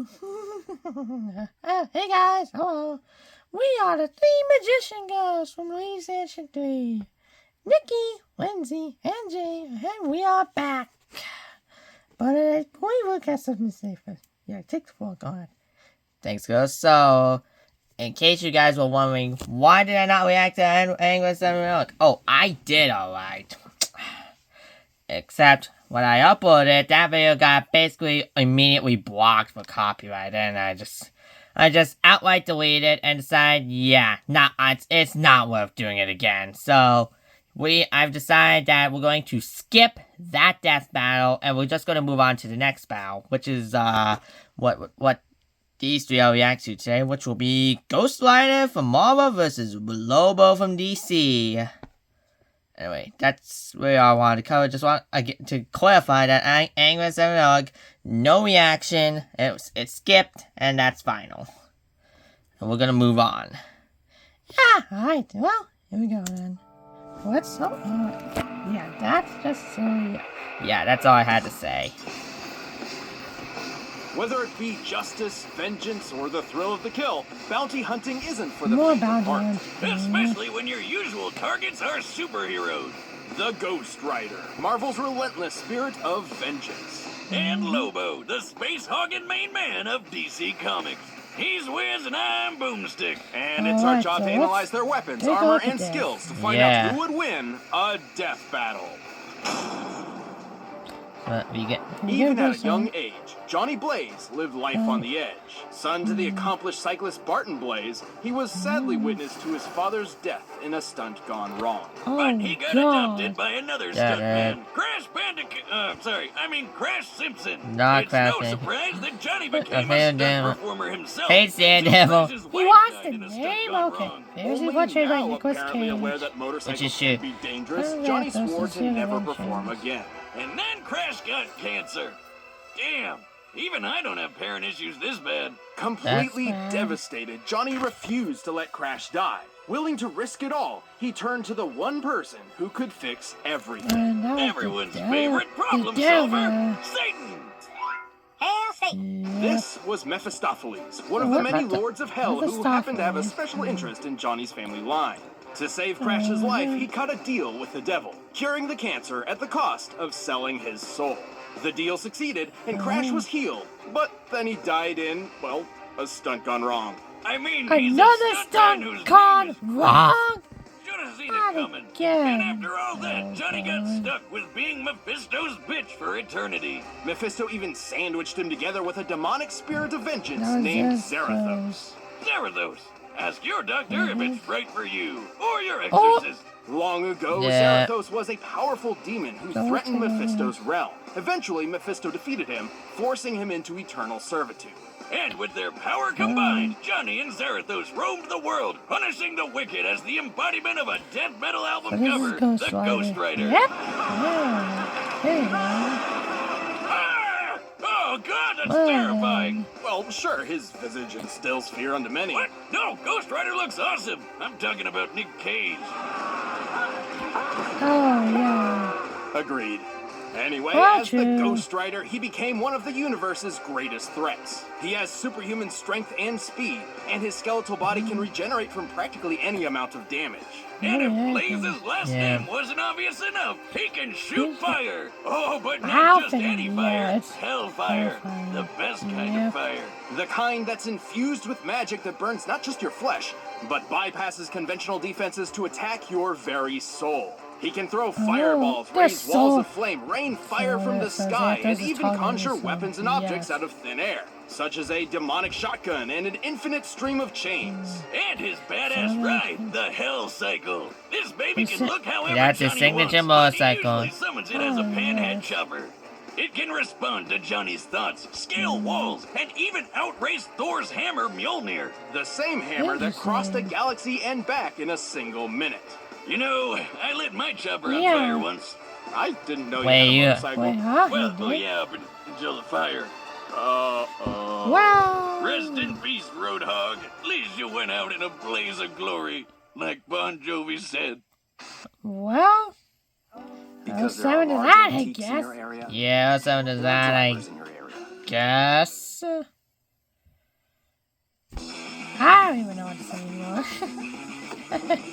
Hey guys, hello. We are the three magician girls from Louise Ancient 3. Nikki, Lindsay, and Jay, and we are back. But I believe Luke has something to say first. Yeah, take the floor, go ahead. Thanks, girls. So, in case you guys were wondering, why did I not react to Angry 7 Look? Oh, I did alright. Except, when I uploaded, that video got basically immediately blocked for copyright, and I just outright deleted it and decided, yeah, it's not worth doing it again. So, I've decided that we're going to skip that death battle, and we're just going to move on to the next battle, which is, what these three I'll react to today, which will be Ghost Rider from Marvel versus Lobo from DC. Anyway, that's where I wanted to cover. Just want to clarify that Angry 7 Dog, no reaction, it skipped, and that's final. And we're gonna move on. Yeah, alright, well, here we go then. What's up? Yeah, that's just so... Yeah, that's all I had to say. Whether it be justice, vengeance, or the thrill of the kill, bounty hunting isn't for the More faint of bounty heart. hunting. Especially when your usual targets are superheroes. The Ghost Rider, Marvel's relentless spirit of vengeance. And Lobo, the space-hogging main man of DC Comics. He's Wiz and I'm Boomstick. And it's our job to analyze their weapons, armor, and skills to find out who would win a death battle. Even at a young age, Johnny Blaze lived life on the edge. Son to the accomplished cyclist Barton Blaze, he was sadly witness to his father's death in a stunt gone wrong. But he got adopted by another stuntman, Crash Simpson. Not it's Crash. No surprise that Johnny became a stunt performer himself. Hey, Daredevil. He wants the name? Okay. There's Only the portrait now by Nicolas apparently Cage. aware that motorcycles Which is can be dangerous, Johnny swore to never perform again. And then Crash got cancer. Damn, even I don't have parent issues this bad. Completely devastated, Johnny refused to let Crash die. Willing to risk it all, he turned to the one person who could fix everything. Everyone's favorite problem solver, Satan! Hail Satan! This was Mephistopheles, one of the many lords of hell who happened to have a special interest in Johnny's family line. To save Crash's life, he cut a deal with the devil, curing the cancer at the cost of selling his soul. The deal succeeded, and Crash was healed, but then he died in, well, a stunt gone wrong. I mean, Another stunt gone wrong! Should have seen it coming. And after all that, Johnny got stuck with being Mephisto's bitch for eternity. Mephisto even sandwiched him together with a demonic spirit of vengeance named Zarathos. Zarathos, ask your doctor if it's right for you, or your exorcist. Long ago, Zarathos was a powerful demon who threatened Mephisto's realm. Eventually, Mephisto defeated him, forcing him into eternal servitude. And with their power combined, Johnny and Zarathos roamed the world, punishing the wicked as the embodiment of a death metal album cover, the Ghost Rider. Yep. Ah! Oh God, that's terrifying. Well, sure, his visage instills fear unto many. What? No, Ghost Rider looks awesome. I'm talking about Nick Cage. Oh, yeah. Agreed. Anyway, as the Ghost Rider, he became one of the universe's greatest threats. He has superhuman strength and speed, and his skeletal body can regenerate from practically any amount of damage. And if Blaze's last name wasn't obvious enough, he can shoot fire. Oh, but not just any fire. Hellfire. The best kind of fire. The kind that's infused with magic that burns not just your flesh, but bypasses conventional defenses to attack your very soul. He can throw fireballs, raise walls of flame, rain fire from the sky, and even conjure weapons and objects out of thin air, such as a demonic shotgun and an infinite stream of chains. And his badass ride, the Hell Cycle. This baby can look however That's his Johnny wants, signature but he motorcycle. usually summons it as a panhead chopper. It can respond to Johnny's thoughts, scale walls, and even outrace Thor's hammer Mjolnir. The same hammer that crossed a galaxy and back in a single minute. You know, I lit my chopper on fire once. I didn't know you had a motorcycle. Yeah, up until the fire. Wow. Rest in peace, Roadhog. At least you went out in a blaze of glory, like Bon Jovi said. Well, Because there are large antiques in your area. Yeah, 07 to that, I guess. I don't even know what to say anymore.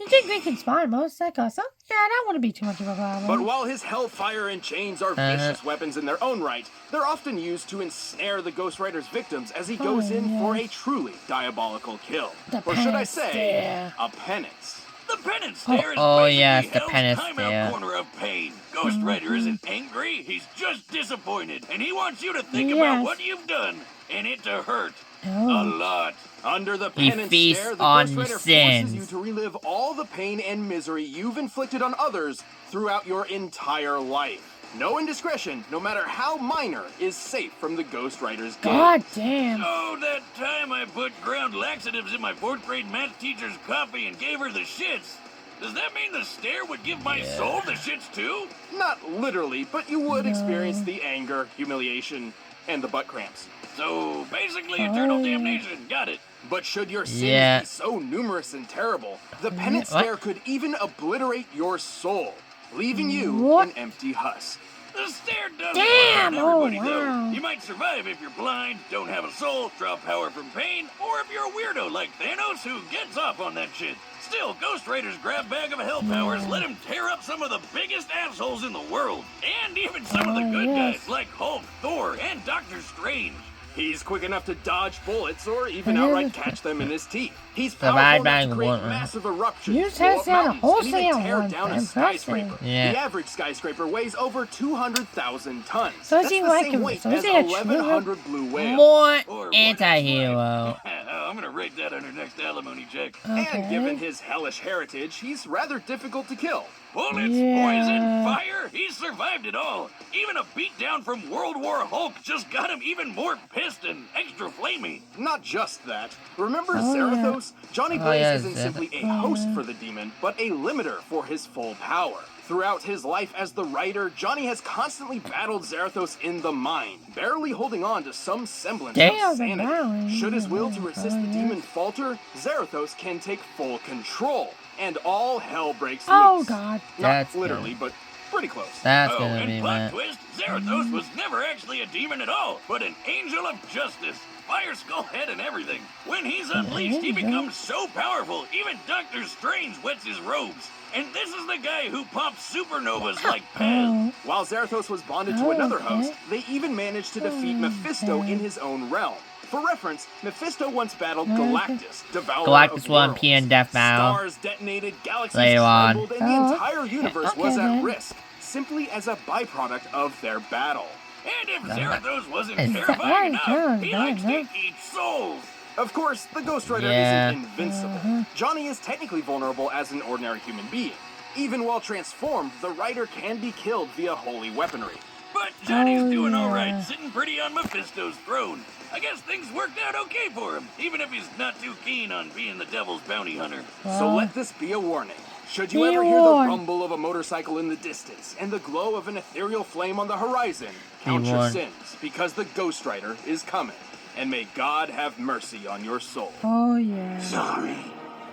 You think they can spawn most psychos? So yeah, that wouldn't be too much of a problem. But while his hellfire and chains are vicious weapons in their own right, they're often used to ensnare the Ghost Rider's victims as he goes in for a truly diabolical kill. Or should I say, a penance. The penance stare is yes, the basically penance Hell's stare. timeout corner of pain. Ghost Rider isn't angry, he's just disappointed. And he wants you to think about what you've done, and it to hurt. A lot. Under the He penance feasts stare, the on Ghost Rider sins. forces you to relive all the pain and misery you've inflicted on others throughout your entire life. No indiscretion, no matter how minor, is safe from the Ghost Rider's gaze. God damn. Oh, that time I put ground laxatives in my 4th grade math teacher's coffee and gave her the shits. Does that mean the stare would give my soul the shits too? Not literally, but you would experience the anger, humiliation, and the butt cramps. So, basically eternal damnation. Got it. But should your sins be so numerous and terrible, the penance stare could even obliterate your soul, leaving you an empty husk. The stare doesn't Damn! work on everybody, Oh, wow. though. You might survive if you're blind, don't have a soul, draw power from pain, or if you're a weirdo like Thanos who gets off on that shit. Still, Ghost Rider's grab bag of hell powers let him tear up some of the biggest assholes in the world, and even some of the good guys like Hulk, Thor, and Doctor Strange. He's quick enough to dodge bullets or even outright catch them in his teeth. He's Survive powerful enough to by create one. massive eruptions, You blow up said a mountains, whole and even sale tear one. down a Impressive. skyscraper. Yeah. The average skyscraper weighs over 200,000 tons. So is That's he the like same a- weight so is as he a 1,100 blue whales. More Or what anti-hero. it's like. I'm gonna rate that on her next alimony check. And given his hellish heritage, he's rather difficult to kill. Bullets, poison, fire, he's survived it all. Even a beatdown from World War Hulk just got him even more pissed and extra flamey. Not just that. Remember Zarathos? Johnny Blaze isn't simply a host for the demon, but a limiter for his full power. Throughout his life as the Rider, Johnny has constantly battled Zarathos in the mind, barely holding on to some semblance of sanity. Should his will to resist the demon falter, Zarathos can take full control, and all hell breaks loose. Oh, God. Not That's literally, but pretty close. That's Oh, gonna be and plot mad. twist, Zarathos was never actually a demon at all, but an angel of justice. Fire skull head and everything. When he's unleashed, he becomes so powerful, even Doctor Strange wets his robes. And this is the guy who pops supernovas like Paz. While Zarathos was bonded to another host, they even managed to defeat Mephisto in his own realm. For reference, Mephisto once battled Galactus, devourer Galactus of won worlds. PN Death Battle. Stars detonated, galaxies Later on. trembled, and the entire universe was at risk, simply as a byproduct of their battle. And if Zarathos wasn't Is terrifying that enough, he good? likes to eat souls. Of course, the Ghost Rider Yeah. isn't invincible. Johnny is technically vulnerable as an ordinary human being. Even while transformed, the Rider can be killed via holy weaponry. But Johnny's doing all right, sitting pretty on Mephisto's throne. I guess things worked out okay for him, even if he's not too keen on being the devil's bounty hunter. So let this be a warning. Should you Be ever hear the warned. rumble of a motorcycle in the distance and the glow of an ethereal flame on the horizon, count your warned. sins, because the Ghost Rider is coming. And may God have mercy on your soul. Oh, yeah. Sorry,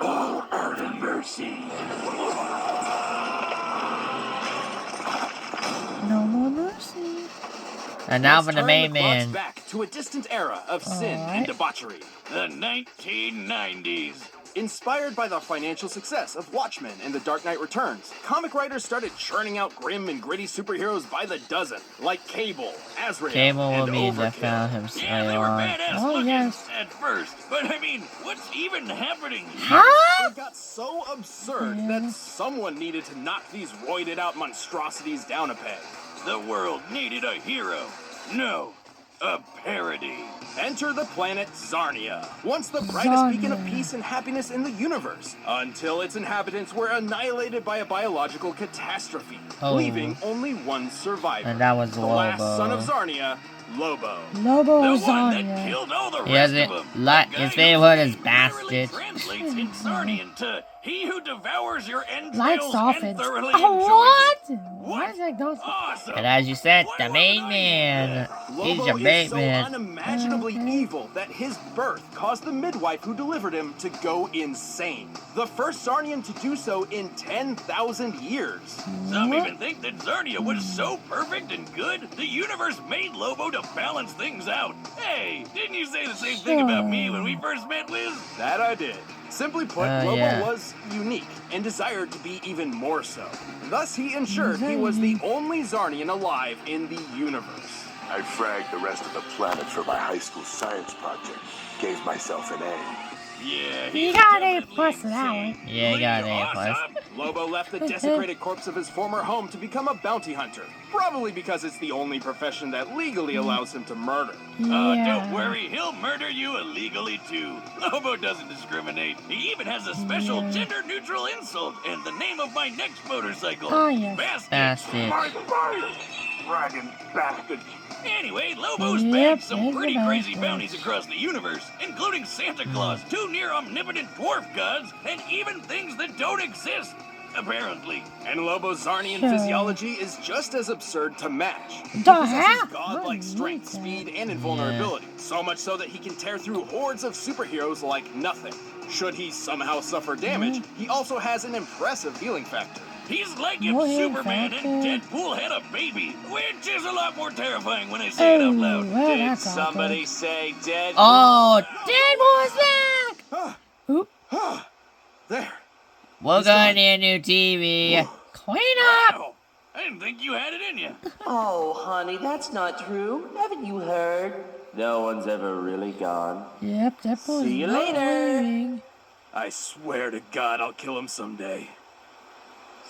all out of mercy. No more mercy. And now Let's for the turn main the clocks man. back to a distant era of sin and debauchery. The 1990s. Inspired by the financial success of Watchmen and The Dark Knight Returns, comic writers started churning out grim and gritty superheroes by the dozen, like Cable, Azrael, Cable will and be the Overkill. found himself. Yeah, they were badass Oh, looking yes. at first. But I mean, what's even happening here? Huh? It got so absurd that someone needed to knock these roided out monstrosities down a peg. The world needed a hero. No, a parody. Enter the planet Zarnia, once the brightest beacon of Zarnia. peace and happiness in the universe, until its inhabitants were annihilated by a biological catastrophe, Oh. leaving only one survivor. And that was the last son of Lobo. Zarnia, Lobo. Lobo The one that Zarnia. killed all the He rest doesn't of them. like The his guy favorite whose word is name literally bastard. translates in Zarnian to He who devours your Light entrails and softens. thoroughly Oh, enjoys it. what? Why is that going? Awesome. And as you said, Why the wasn't main I man. there? He's Lobo your is main so man. unimaginably evil that his birth caused the midwife who delivered him to go insane. The first Zarnian to do so in 10,000 years. Some even think that Zarnia was so perfect and good, the universe made Lobo to balance things out. Hey, didn't you say the same thing about me when we first met, Wiz? That I did. Simply put, Lobo yeah. was unique and desired to be even more so. Thus, he ensured he was the only Zarnian alive in the universe. I fragged the rest of the planet for my high school science project. Gave myself an A. Yeah, You he's got A+ definitely for that one. insane. Yeah, you got an A+. Awesome. Lobo left the desecrated corpse of his former home to become a bounty hunter, probably because it's the only profession that legally allows him to murder. Don't worry, he'll murder you illegally too. Lobo doesn't discriminate. He even has a special gender-neutral insult and the name of my next motorcycle. Oh, yes. Bastard. Bastard. Bragging bastard. Anyway, Lobo's Yep, bagged some there's pretty the crazy bastard. bounties across the universe, including Santa Claus, 2 near omnipotent dwarf gods, and even things that don't exist, apparently. And Lobo's Zarnian Sure. physiology is just as absurd to match. He The possesses heck? godlike I strength, need that. speed, and invulnerability. So much so that he can tear through hordes of superheroes like nothing. Should he somehow suffer damage, he also has an impressive healing factor. He's like if More healing Superman and factor. Deadpool had a baby, which is a lot more terrifying when I say it out loud. well, Did that's somebody awkward. say dead? Oh, Deadpool's back! Oop. There. we're gonna need a new TV. Clean up! Wow, I didn't think you had it in you. Oh, honey, that's not true. Haven't you heard? No one's ever really gone. Yep, Deadpool's See you not later. leaving. I swear to God, I'll kill him someday.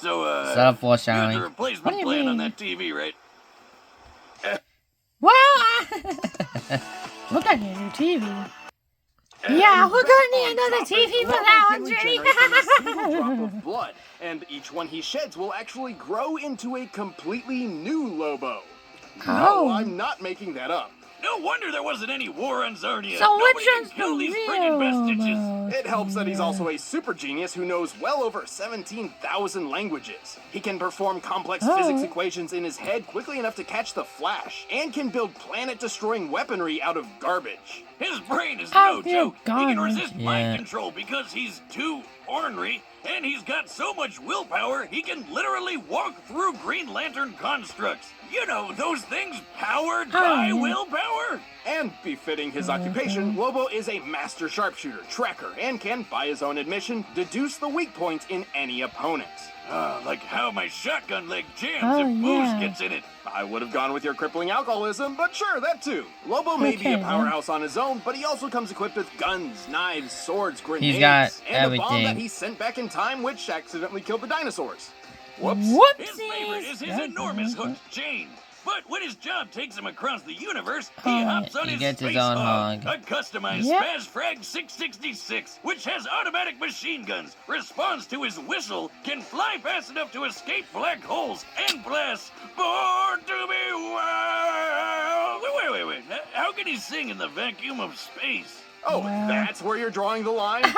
So, Set up you got the foreshadowing. What replacement do you plan on mean? that TV, right? Well, we're gonna need a new TV. Yeah, we're gonna need another TV for that one, Jenny. drop of blood, and each one he sheds will actually grow into a completely new Lobo. No, Oh. I'm not making that up. No wonder there wasn't any war on Zarnia. So which Nobody can one's the kill these real friggin' vestiges. Lobo? It helps that he's also a super genius who knows well over 17,000 languages. He can perform complex Oh. physics equations in his head quickly enough to catch the Flash, and can build planet-destroying weaponry out of garbage. His brain is Oh, no dear joke. He can God. resist Yeah. mind control because he's too ornery, and he's got so much willpower he can literally walk through Green Lantern constructs. You know, those things powered by yeah. willpower. And befitting his occupation, Lobo is a master sharpshooter, tracker, and can, by his own admission, deduce the weak points in any opponent. Like how my shotgun leg jams Oh, if booze yeah. gets in it. I would have gone with your crippling alcoholism, but sure, that too. Lobo may be Okay, a then. powerhouse on his own, but he also comes equipped with guns, knives, swords, grenades, got and a bomb everything. that he sent back in time, which accidentally killed the dinosaurs. Whoops. His Whoopsies! favorite is his That's enormous awesome. hooked chain. But when his job takes him across the universe, he Oh, hops on he his gets his space own hog, hog. a customized Yep. Spaz Frag 666, which has automatic machine guns, responds to his whistle, can fly fast enough to escape black holes, and blasts "Born to be Wild." Wait. How can he sing in the vacuum of space? Oh, Wow. that's where you're drawing the line? Not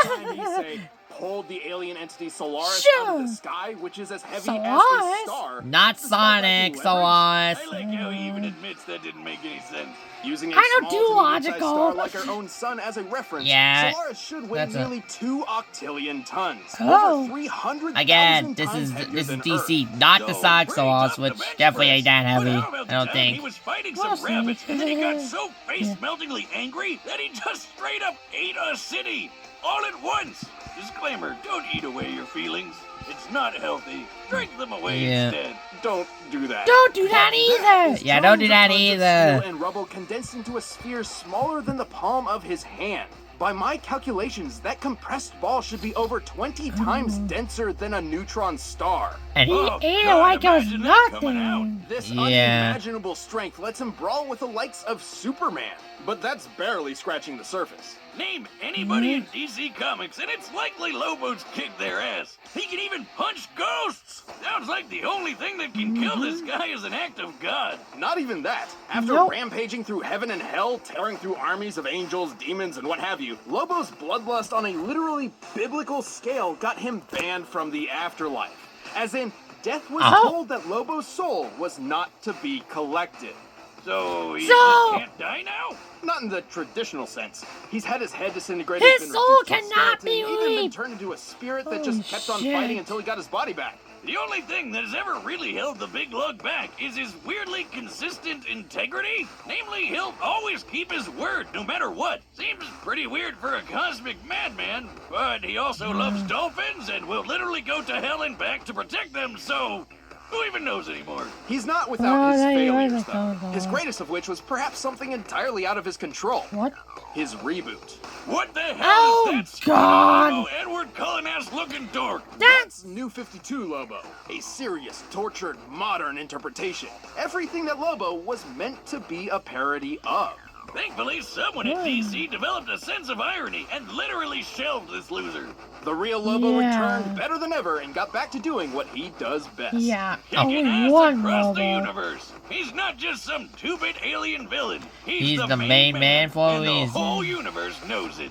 the time he say, pulled the alien entity Solaris out of the Sure. sky, which is as heavy Solaris? as a star. Not Despite lacking Sonic, leverage, Solaris. I like how he even admits that didn't make any sense. Using a Kind of small to medium-sized logical. star like our own sun as a reference, Yeah, Solaris should weigh that's a- nearly 2 octillion tons. Oh. Over 300,000 Again, this times is heavier than DC, Earth. not the So, side pretty Solaris, tough to which bench definitely press. ain't that But heavy. how about I the don't time think. He was fighting Well, some rabbits, and then he got yeah. so face-meltingly angry that he just straight up ate a city all at once. Disclaimer: don't eat away your feelings. It's not healthy. Drink them away Yeah. instead. Don't do that. Don't do that either! His Yeah, don't do tons that of either. steel and rubble condensed into a sphere smaller than the palm of his hand. By my calculations, that compressed ball should be over 20 times denser than a neutron star. And He Oh, ate it God, like it was imagine that coming nothing. This Yeah. unimaginable strength lets him brawl with the likes of Superman. But that's barely scratching the surface. Name anybody in DC Comics, and it's likely Lobo's kicked their ass. He can even punch ghosts. Sounds like the only thing that can kill this guy is an act of God. Not even that. After Nope. rampaging through heaven and hell, tearing through armies of angels, demons, and what have you, Lobo's bloodlust on a literally biblical scale got him banned from the afterlife. As in, death was told that Lobo's soul was not to be collected. So he just can't die now? Not in the traditional sense. He's had his head disintegrated, His been soul reduced to a cannot skeleton, be even been reaped. turned into a spirit that Holy just kept on shit. fighting until he got his body back. The only thing that has ever really held the big lug back is his weirdly consistent integrity. Namely, he'll always keep his word no matter what. Seems pretty weird for a cosmic madman, but he also loves dolphins and will literally go to hell and back to protect them, so who even knows anymore? He's not without his Oh, there you failures, are. though. His greatest of which was perhaps something entirely out of his control. What? His reboot. What the hell Oh, is that skinny God. Lobo Edward Cullen-ass looking dork? That's New 52 Lobo. A serious, tortured, modern interpretation. Everything that Lobo was meant to be a parody of. Thankfully, someone at DC developed a sense of irony and literally shelved this loser. The real Lobo Yeah. returned better than ever and got back to doing what he does best. Yeah, Kicking only ass one across the Lobo. universe. He's not just some two-bit alien villain. He's the main man for a and reason. the whole universe knows it.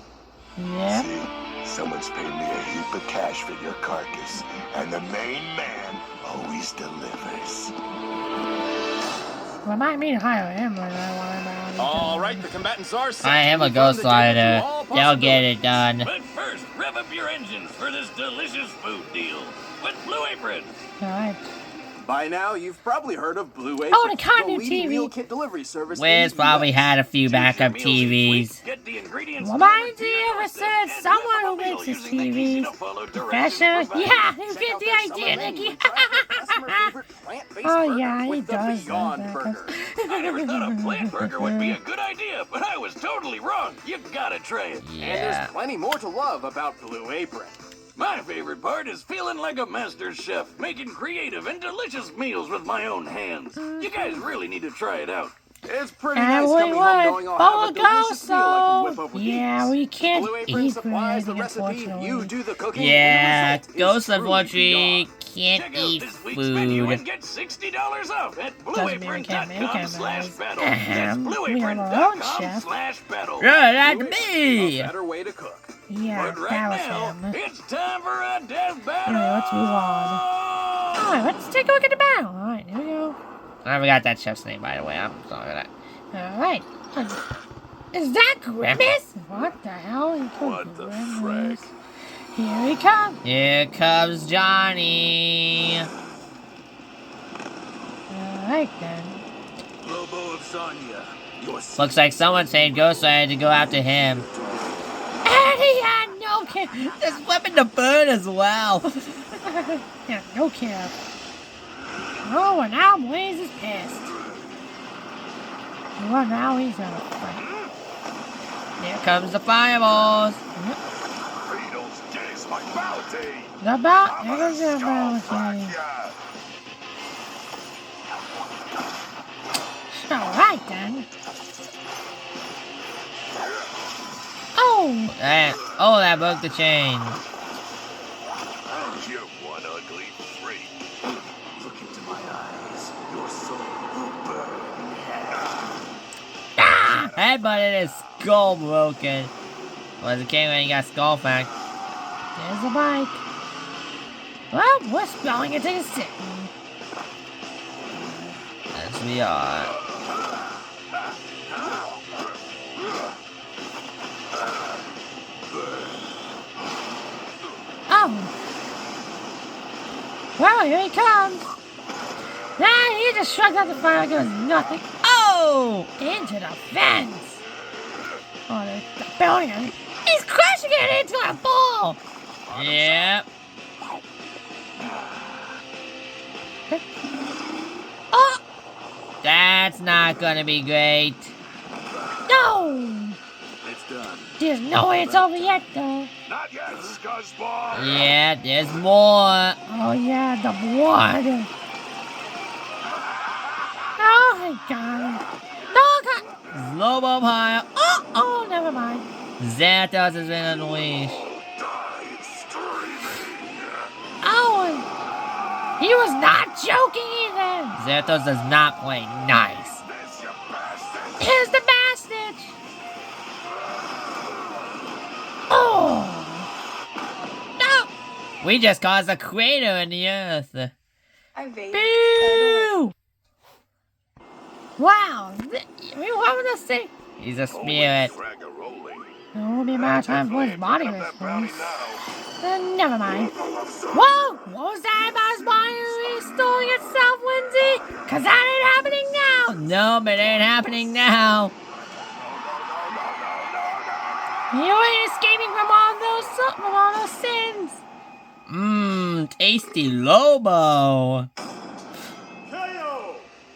Yep. See, someone's paid me a heap of cash for your carcass, and the main man always delivers. Remind me to hire him when I want him out. All right, the combatants are set. I am a Confirm Ghost the damage Rider. to all They'll get it possibilities. done. But first, rev up your engines for this delicious food deal with Blue Apron. Alright. By now, you've probably heard of Blue Apron, Oh, the Cotton leading TV. meal kit delivery service. in Wiz the probably US. had a few Choose your backup meals each TVs. week, get the ingredients Remind delivered to me your of a doorstep, said and someone whip up who a meal makes his using the TVs. easy-to-follow directions Professor? provided. Yeah, you Check get out the their idea, summer menu Nikki. and try their customer-favorite plant-based Oh, burger yeah, he with the does Beyond that. Burger. I never thought a plant burger would be a good idea, but I was totally wrong. You gotta try it. And Yeah. there's plenty more to love about Blue Apron. My favorite part is feeling like a master chef, making creative and delicious meals with my own hands. You guys really need to try it out. It's pretty And nice we coming home knowing would I'll have a delicious meal I can whip so. up with Yeah, ease. we can't Blue Apron eat supplies the anything, recipe, you unfortunately. do the cooking, Yeah, and the result Ghost is truly unfortunately beyond. can't Check out eat this week's menu and food. get $60 off at Doesn't mean we can't make him, blueapron.com/battle. guys. That's We have our own chef. blueapron.com/battle. Yeah, that's Blue Apron, me. A better way to cook. Yeah, But right that was now, him. it's time for a death battle. Anyway, let's move on. Alright, let's take a look at the battle. Alright, here we go. I forgot that chef's name, by the way. I'm sorry for that. Alright. Is that Grimace? What the hell? He called What the Grimace. frick? Here he comes. Here comes Johnny. Alright then. Lobo of Sonya, your Looks like someone saying Ghost Rider to go after him. And he had no care. There's weapon to burn as well. Yeah, no care. Oh, and now Blaze is pissed. Well, now he's gonna fight. Here comes the fireballs. Beatles gaze my bounty. The bout. Here goes the bounty. Alright then. Oh! That broke the chain. You're one ugly freak. Look into my eyes. Your soul will burn. Ah! Headbutted his skull broken. Was it king when he got skull back? There's the bike. Well, we're spelling it to the city. Yes, we are. Oh! Well, here he comes. Nah, he just shrugged out the fire like it was nothing. Oh! Into the fence. Oh, the building. He's crushing it into a ball. Yep. Oh! That's not gonna be great. No! It's done. There's no way it's over yet, though. Not yet, scuzzball. Yeah, there's more. Oh, yeah, the blood. Oh, my God. Oh, God. Lobo pile. Oh, never mind. Xanatos has been unleashed. Oh, he was not joking either. Xanatos does not play nice. Here's the bastard. Oh. No. We just caused a crater in the earth. Boo. Wow. What would I say? He's a spirit. It won't be a matter of time for his body response. Never mind. Whoa! What was that about his body restoring itself, Lindsay? Cause that ain't happening now! No, but it ain't happening now. You ain't escaping from all those sins! Tasty Lobo.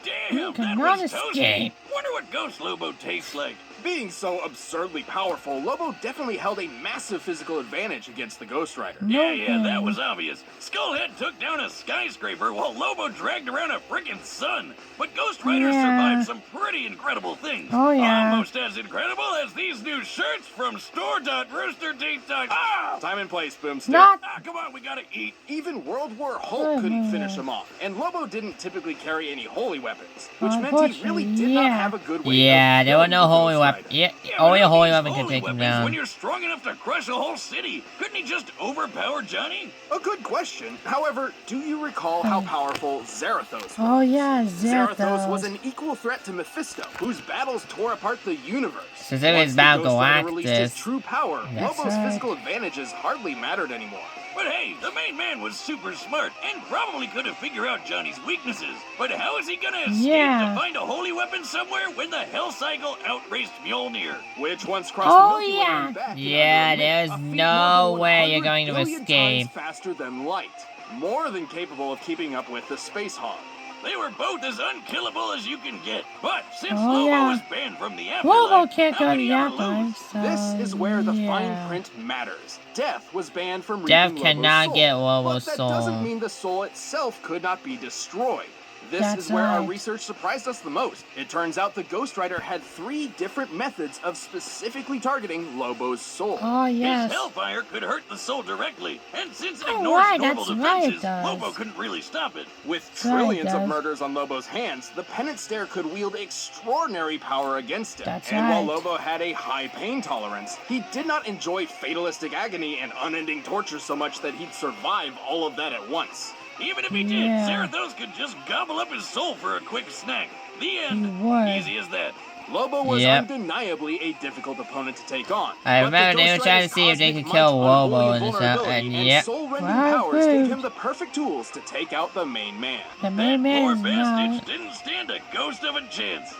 Damn, that cannot was escape. toasty. Wonder what Ghost Lobo tastes like. Being so absurdly powerful, Lobo definitely held a massive physical advantage against the Ghost Rider. Yeah, that was obvious. Skullhead took down a skyscraper while Lobo dragged around a frickin' sun. But Ghost Rider survived some pretty incredible things. Oh, yeah. Almost as incredible as these new shirts from store.roosterteeth.com. Ah! Time and place, Boomstick. Not Come on, we gotta eat. Even World War Hulk couldn't finish him off, and Lobo didn't typically carry any holy weapons, which meant he really did not have a good way of There were killing no the holy Ghost weapons. Rider. Yeah, Yeah, only but a holy these weapon can holy take him weapons down. When you're strong enough to crush a whole city, couldn't he just overpower Johnny? A good question. However, do you recall how powerful Zarathos was? Oh yeah, Zarathos was an equal threat to Mephisto, whose battles tore apart the universe. Since it was Once the about Ghost Rider released his Galactus. true power, That's Lobo's right. physical advantages hardly mattered anymore. But hey, the main man was super smart and probably could have figured out Johnny's weaknesses. But how is he gonna escape to find a holy weapon somewhere when the Hell Cycle outraced Mjolnir? Which once crossed the Milky Way yeah. and back in Yeah, under a there's minute, a feat no more than way you're 100 going to billion escape. times faster than light. More than capable of keeping up with the Space Hog. They were both as unkillable as you can get. But since Oh, Lobo yeah. was banned from the afterlife, Lobo can't how go could to he the ever afterlife, lose? so This is where the fine yeah. print matters. Death was banned from Death reaping cannot Lobo's soul, get Lobo's but that soul. doesn't mean the soul itself could not be destroyed. This That's is where our right. research surprised us the most. It turns out the Ghost Rider had 3 different methods of specifically targeting Lobo's soul. Oh His yes. hellfire could hurt the soul directly, and since it Oh, ignores right, normal that's right, it defenses, does. Lobo couldn't really stop it. With That's right, trillions of Dad. murders on Lobo's hands, the Penance Stare could wield extraordinary power against him. That's and while right. Lobo had a high pain tolerance, he did not enjoy fatalistic agony and unending torture so much that he'd survive all of that at once. Even if he did, Yeah. Zarathos could just gobble up his soul for a quick snack. The end. He would. Easy as that. Lobo was Yep. undeniably a difficult opponent to take on. I but the remember they Ghost were trying to Rider's see if they cosmic could kill might, Lobo unholy in this vulnerability, and and yep. soul-rending Wow, powers gave dude. him the perfect tools to take out the main man. The main That poor man is bastard not. didn't stand a ghost of a chance.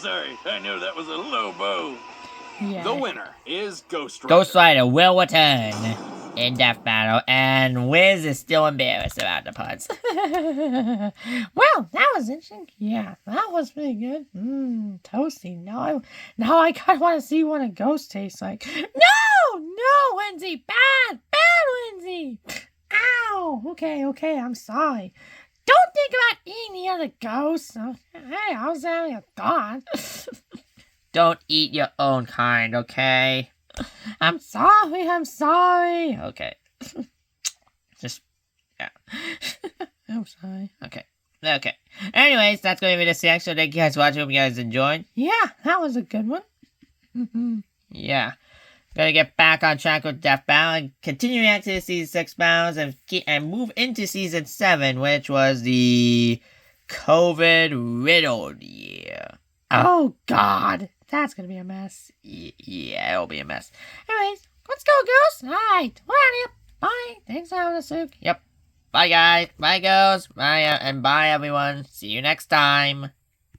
Sorry, I know that was a Lobo. Yeah. The winner is Ghost Rider. Ghost Rider will return in Death Battle, and Wiz is still embarrassed about the puns. Well, that was interesting. Yeah, that was pretty good. Toasty. Now I kind of want to see what a ghost tastes like. No, Lindsay, bad, Lindsay. Ow. Okay, I'm sorry. Don't think about eating the other ghosts. Hey, I was having a thought. Don't eat your own kind, okay? I'm sorry. Okay. Just, yeah. I'm sorry. Okay. Anyways, that's going to be the section. So thank you guys for watching. Hope you guys enjoyed. Yeah, that was a good one. Yeah. Gonna get back on track with Death Battle and continue react to the Season 6 battles and move into Season 7, which was the COVID-riddled year. Oh, God. That's going to be a mess. Yeah, it'll be a mess. Anyways, let's go, Ghost. All right, we're out of here. Bye. Thanks for having us, Luke. Yep. Bye, guys. Bye, girls. Bye, and bye, everyone. See you next time.